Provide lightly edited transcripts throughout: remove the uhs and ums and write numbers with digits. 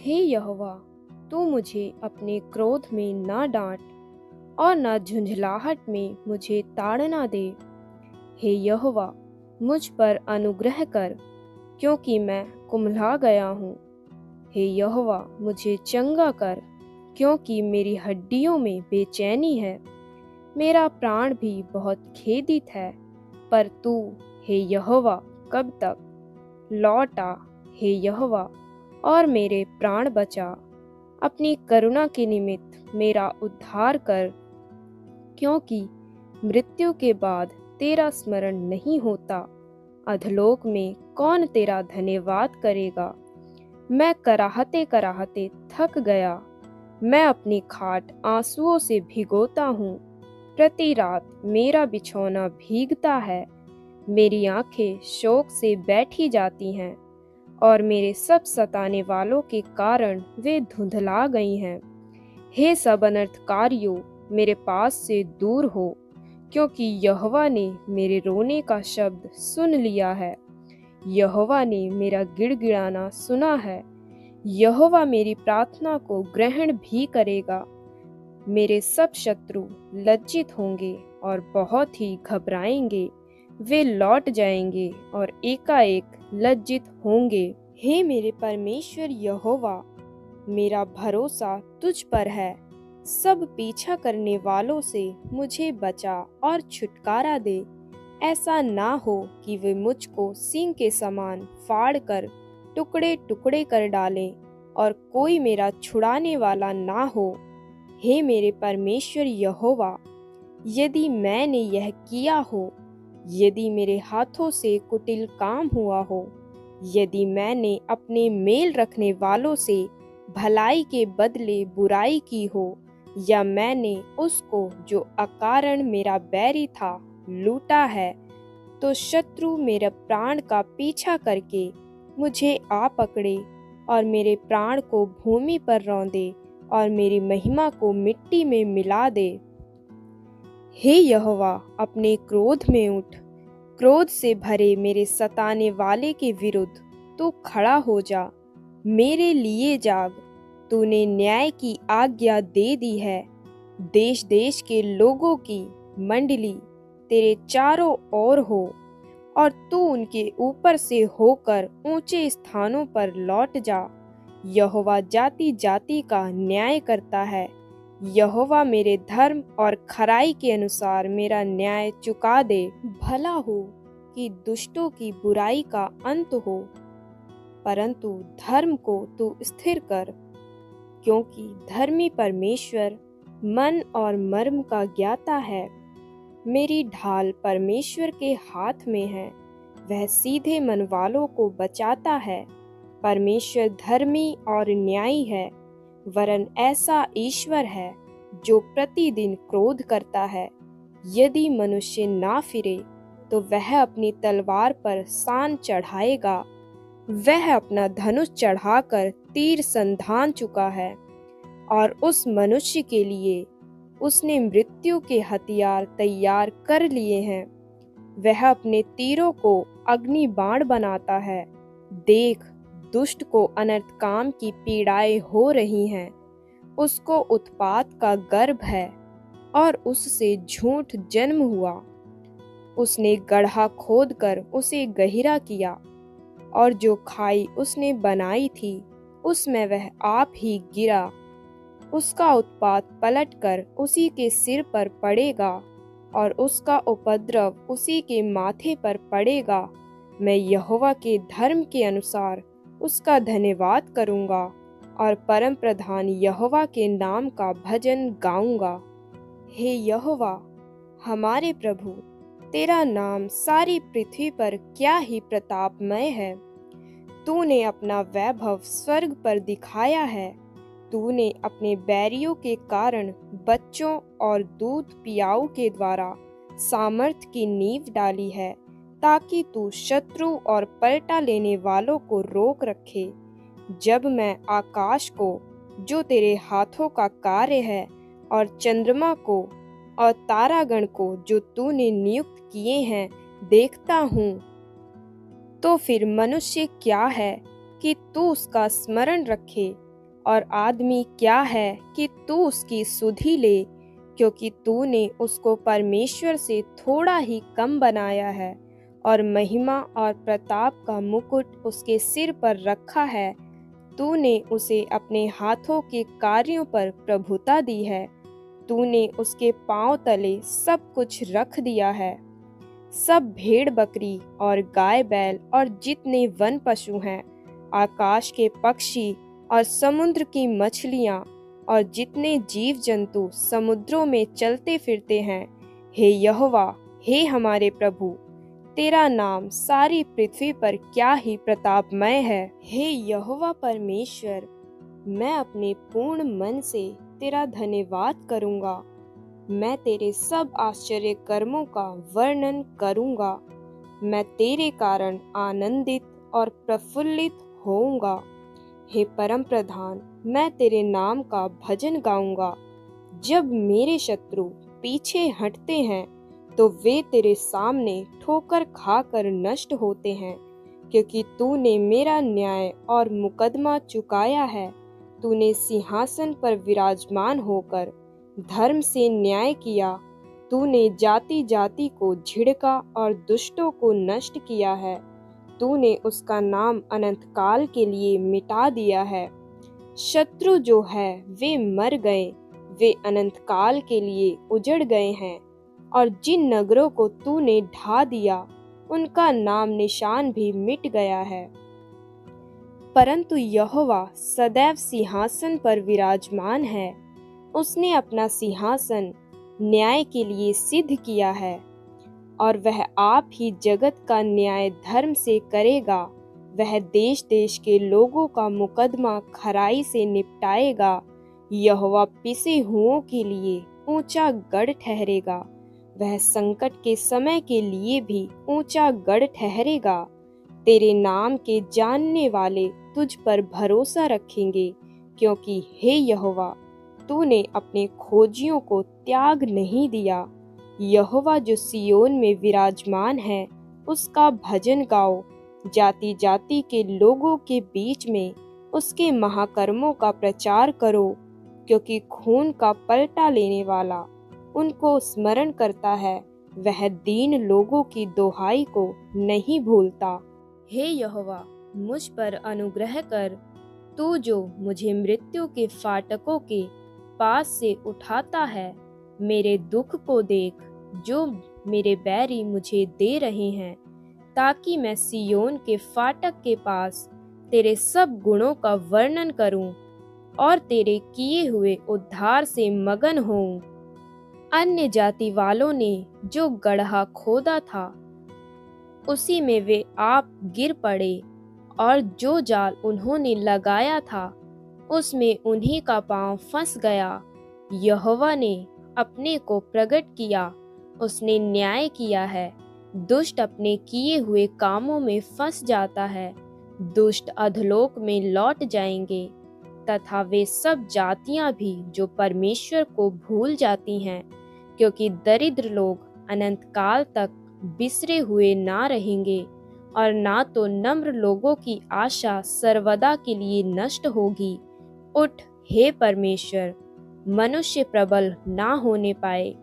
हे यहोवा, तू मुझे अपने क्रोध में ना डांट और न झुंझलाहट में मुझे ताड़ना दे। हे यहोवा, मुझ पर अनुग्रह कर, क्योंकि मैं कुम्हला गया हूँ। हे यहोवा, मुझे चंगा कर, क्योंकि मेरी हड्डियों में बेचैनी है। मेरा प्राण भी बहुत खेदित है, पर तू, हे यहोवा, कब तक? लौट आ, हे यहोवा, और मेरे प्राण बचा। अपनी करुणा के निमित्त मेरा उद्धार कर, क्योंकि मृत्यु के बाद तेरा स्मरण नहीं होता। अधलोक में कौन तेरा धन्यवाद करेगा? मैं कराहते कराहते थक गया। मैं अपनी खाट आंसुओं से भिगोता हूँ। प्रति रात मेरा बिछौना भीगता है। मेरी आंखें शोक से बैठी जाती हैं और मेरे सब सताने वालों के कारण वे धुंधला गई हैं। हे सब अनर्थकारियों, मेरे पास से दूर हो, क्योंकि यहोवा ने मेरे रोने का शब्द सुन लिया है। यहोवा ने मेरा गिड़गिड़ाना सुना है। यहोवा मेरी प्रार्थना को ग्रहण भी करेगा। मेरे सब शत्रु लज्जित होंगे और बहुत ही घबराएंगे। वे लौट जाएंगे और एकाएक लज्जित होंगे। हे मेरे परमेश्वर यहोवा, मेरा भरोसा तुझ पर है। सब पीछा करने वालों से मुझे बचा और छुटकारा दे। ऐसा ना हो कि वे मुझको सिंह के समान फाड़ कर टुकड़े टुकड़े कर डालें और कोई मेरा छुड़ाने वाला ना हो। हे मेरे परमेश्वर यहोवा, यदि मैंने यह किया हो, यदि मेरे हाथों से कुटिल काम हुआ हो, यदि मैंने अपने मेल रखने वालों से भलाई के बदले बुराई की हो, या मैंने उसको जो अकारण मेरा बैरी था लूटा है, तो शत्रु मेरे प्राण का पीछा करके मुझे आ पकड़े और मेरे प्राण को भूमि पर रौंदे और मेरी महिमा को मिट्टी में मिला दे। हे यहोवा, अपने क्रोध में उठ। क्रोध से भरे मेरे सताने वाले के विरुद्ध तू खड़ा हो जा। मेरे लिए जाग। तूने न्याय की आज्ञा दे दी है। देश देश के लोगों की मंडली तेरे चारों ओर हो, और तू उनके ऊपर से होकर ऊंचे स्थानों पर लौट जा। यहोवा जाति जाति का न्याय करता है। यहोवा मेरे धर्म और खराई के अनुसार मेरा न्याय चुका दे। भला हो कि दुष्टों की बुराई का अंत हो, परंतु धर्म को तू स्थिर कर, क्योंकि धर्मी परमेश्वर मन और मर्म का ज्ञाता है। मेरी ढाल परमेश्वर के हाथ में है, वह सीधे मन वालों को बचाता है। परमेश्वर धर्मी और न्यायी है, वरन ऐसा ईश्वर है जो प्रतिदिन क्रोध करता है। यदि मनुष्य ना फिरे तो वह अपनी तलवार पर सान चढ़ाएगा। वह अपना धनुष चढ़ाकर तीर संधान चुका है, और उस मनुष्य के लिए उसने मृत्यु के हथियार तैयार कर लिए हैं। वह अपने तीरों को अग्नि बाण बनाता है। देख, दुष्ट को अनर्थ काम की पीड़ाएं हो रही हैं। उसको उत्पात का गर्भ है और उससे झूठ जन्म हुआ। उसने गड्ढा खोदकर उसे गहरा किया, और जो खाई उसने बनाई थी उसमें वह आप ही गिरा। उसका उत्पात पलटकर उसी के सिर पर पड़ेगा, और उसका उपद्रव उसी के माथे पर पड़ेगा। मैं यहोवा के धर्म के अनुसार उसका धन्यवाद करूँगा और परम प्रधान यहोवा के नाम का भजन गाऊंगा। हे यहोवा, हमारे प्रभु, तेरा नाम सारी पृथ्वी पर क्या ही प्रतापमय है। तूने अपना वैभव स्वर्ग पर दिखाया है। तूने अपने बैरियों के कारण बच्चों और दूध पियाऊ के द्वारा सामर्थ्य की नींव डाली है, ताकि तू शत्रु और पलटा लेने वालों को रोक रखे। जब मैं आकाश को, जो तेरे हाथों का कार्य है, और चंद्रमा को और तारागण को, जो तूने नियुक्त किए हैं, देखता हूँ, तो फिर मनुष्य क्या है कि तू उसका स्मरण रखे, और आदमी क्या है कि तू उसकी सुधि ले, क्योंकि तूने उसको परमेश्वर से थोड़ा ही कम बनाया है और महिमा और प्रताप का मुकुट उसके सिर पर रखा है। तूने उसे अपने हाथों के कार्यों पर प्रभुता दी है। तूने उसके पांव तले सब कुछ रख दिया है। सब भेड़ बकरी और गाय बैल और जितने वन पशु हैं, आकाश के पक्षी और समुद्र की मछलियां और जितने जीव जंतु समुद्रों में चलते फिरते हैं, हे यहोवा, हे हमारे प्रभु, तेरा नाम सारी पृथ्वी पर क्या ही प्रतापमय है। हे यहोवा परमेश्वर, मैं अपने पूर्ण मन से तेरा धन्यवाद करूंगा। मैं तेरे सब आश्चर्य कर्मों का वर्णन करूंगा। मैं तेरे कारण आनंदित और प्रफुल्लित होऊंगा। हे परम प्रधान, मैं तेरे नाम का भजन गाऊंगा। जब मेरे शत्रु पीछे हटते हैं तो वे तेरे सामने ठोकर खाकर नष्ट होते हैं, क्योंकि तूने मेरा न्याय और मुकदमा चुकाया है। तूने सिंहासन पर विराजमान होकर धर्म से न्याय किया। तूने जाति जाति को झिड़का और दुष्टों को नष्ट किया है। तूने उसका नाम अनंत काल के लिए मिटा दिया है। शत्रु जो है वे मर गए, वे अनंत काल के लिए उजड़ गए हैं। और जिन नगरों को तूने ढा दिया, उनका नाम निशान भी मिट गया है। परंतु यहोवा सदैव सिंहासन पर विराजमान है। उसने अपना सिंहासन न्याय के लिए सिद्ध किया है, और वह आप ही जगत का न्याय धर्म से करेगा। वह देश देश के लोगों का मुकदमा खराई से निपटाएगा। यहोवा पिसे हुओं के लिए ऊंचा गढ़ ठहरेगा। वह संकट के समय के लिए भी ऊंचा गढ़ ठहरेगा। तेरे नाम के जानने वाले तुझ पर भरोसा रखेंगे, क्योंकि हे यहोवा, तूने अपने खोजियों को त्याग नहीं दिया। यहोवा जो सियोन में विराजमान है, उसका भजन गाओ। जाति जाति के लोगों के बीच में उसके महाकर्मों का प्रचार करो, क्योंकि खून का पलटा लेने वाला उनको स्मरण करता है। वह दीन लोगों की दोहाई को नहीं भूलता। हे यहोवा, मुझ पर अनुग्रह कर। तू जो मुझे मृत्यु के फाटकों के पास से उठाता है, मेरे दुख को देख जो मेरे बैरी मुझे दे रहे हैं, ताकि मैं सियोन के फाटक के पास तेरे सब गुणों का वर्णन करूं और तेरे किए हुए उद्धार से मगन होऊं। अन्य जाति वालों ने जो गड्ढा खोदा था, उसी में वे आप गिर पड़े, और जो जाल उन्होंने लगाया था, उसमें उन्हीं का पांव फंस गया। यहोवा ने अपने को प्रकट किया, उसने न्याय किया है। दुष्ट अपने किए हुए कामों में फंस जाता है। दुष्ट अधोलोक में लौट जाएंगे, तथा वे सब जातियां भी जो परमेश्वर को भूल जाती हैं, क्योंकि दरिद्र लोग अनंत काल तक बिसरे हुए ना रहेंगे, और ना तो नम्र लोगों की आशा सर्वदा के लिए नष्ट होगी। उठ हे परमेश्वर, मनुष्य प्रबल ना होने पाए।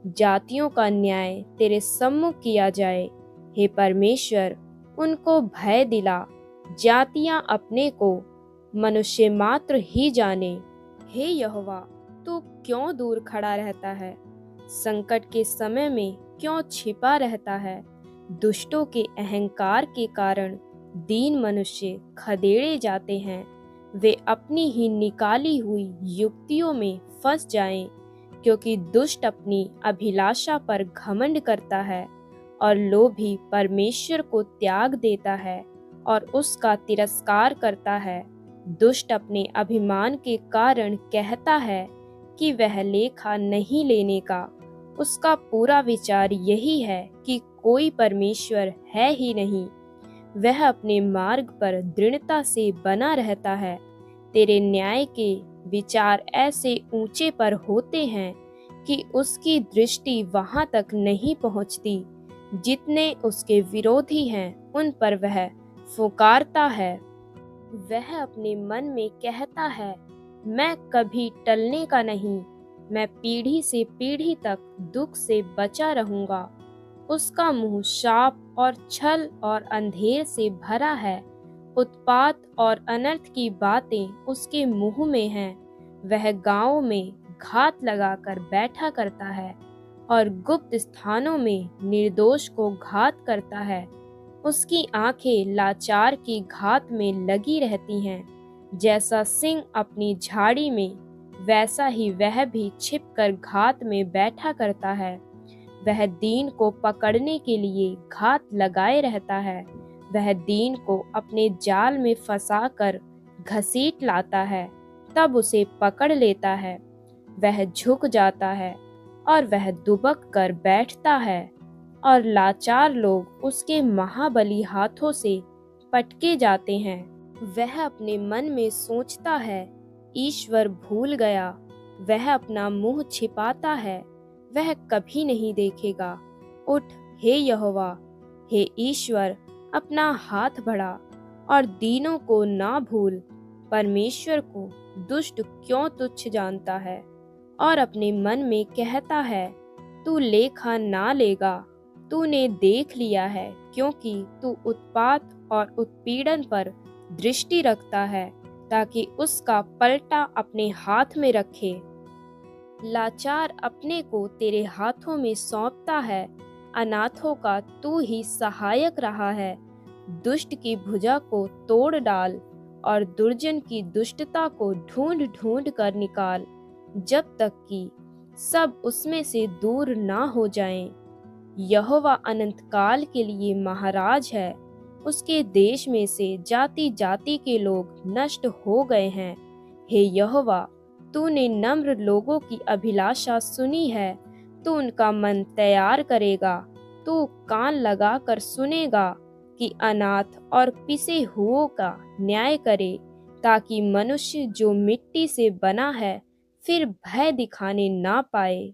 जातियों का न्याय तेरे सम्मुख किया जाए। हे परमेश्वर, उनको भय दिला। जातियां अपने को मनुष्य मात्र ही जाने। हे यहोवा, तू क्यों दूर खड़ा रहता है? संकट के समय में क्यों छिपा रहता है? दुष्टों के अहंकार के कारण दीन मनुष्य खदेड़े जाते हैं। वे अपनी ही निकाली हुई युक्तियों में फंस जाएं, क्योंकि दुष्ट अपनी अभिलाषा पर घमंड करता है, और लोभी परमेश्वर को त्याग देता है और उसका तिरस्कार करता है। दुष्ट अपने अभिमान के कारण कहता है कि वह लेखा नहीं लेने का। उसका पूरा विचार यही है कि कोई परमेश्वर है ही नहीं। वह अपने मार्ग पर दृढ़ता से बना रहता है। तेरे न्याय के विचार ऐसे ऊंचे पर होते हैं कि उसकी दृष्टि वहां तक नहीं पहुंचती। जितने उसके विरोधी हैं, उन पर वह फुकारता है। वह अपने मन में कहता है मैं कभी टलने का नहीं। मैं पीढ़ी से पीढ़ी तक दुख से बचा रहूंगा। उसका मुंह शाप और छल और अंधेर से भरा है। उत्पात और अनर्थ की बातें उसके मुंह में हैं। वह गाँव में घात लगाकर बैठा करता है और गुप्त स्थानों में निर्दोष को घात करता है। उसकी आंखें लाचार की घात में लगी रहती हैं। जैसा सिंह अपनी झाड़ी में, वैसा ही वह भी छिपकर घात में बैठा करता है। वह दीन को पकड़ने के लिए घात लगाए रहता है। वह दीन को अपने जाल में फंसाकर घसीट लाता है, तब उसे पकड़ लेता है। वह झुक जाता है और वह दुबक कर बैठता है, और लाचार लोग उसके महाबली हाथों से पटके जाते हैं। वह अपने मन में सोचता है, ईश्वर भूल गया। वह अपना मुंह छिपाता है, वह कभी नहीं देखेगा। उठ हे यहोवा, हे ईश्वर, अपना हाथ बढ़ा और दीनों को ना भूल। परमेश्वर को दुष्ट क्यों तुच्छ जानता है और अपने मन में कहता है, तू लेखा ना लेगा। तूने देख लिया है, क्योंकि तू उत्पात और उत्पीड़न पर दृष्टि रखता है, ताकि उसका पलटा अपने हाथ में रखे। लाचार अपने को तेरे हाथों में सौंपता है। अनाथों का तू ही सहायक रहा है। दुष्ट की भुजा को तोड़ डाल और दुर्जन की दुष्टता को ढूंढ ढूंढ कर निकाल, जब तक कि सब उसमें से दूर ना हो जाएं। यहोवा अनंत काल के लिए महाराज है। उसके देश में से जाति जाति के लोग नष्ट हो गए हैं। हे यहोवा, तूने नम्र लोगों की अभिलाषा सुनी है। तू उनका मन तैयार करेगा। तू कान लगा कर सुनेगा कि अनाथ और पिसे हुओं का न्याय करे, ताकि मनुष्य जो मिट्टी से बना है फिर भय दिखाने ना पाए।